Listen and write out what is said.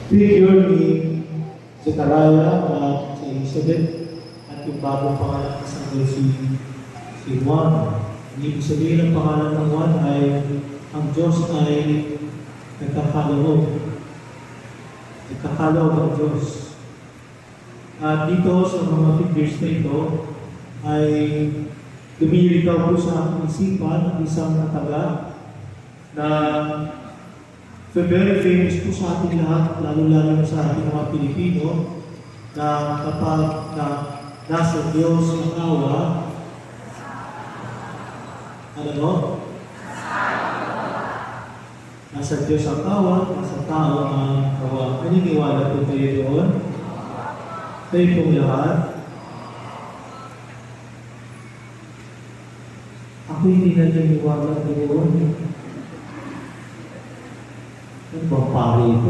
figure ni Zechariah at si Elizabeth at yung bagong pangalan ng sanggol si Juan. Ibig sabihin ng pangalan ng Juan ay ang Diyos ay nagkakaloob. Nagkakaloob ang Diyos. At dito sa mga figures na ito ay lumilitaw po sa aking isipan ang isang nataga na very famous po sa ating lahat, lalo-lalo sa ating mga Pilipino, na kapag nasa Diyos ang awa, nasa Diyos ang awa, nasa tao ang awa. Naniniwala po kayo doon? Kayo pong lahat? Ako hindi naniniwala doon. Ano ba pari ito?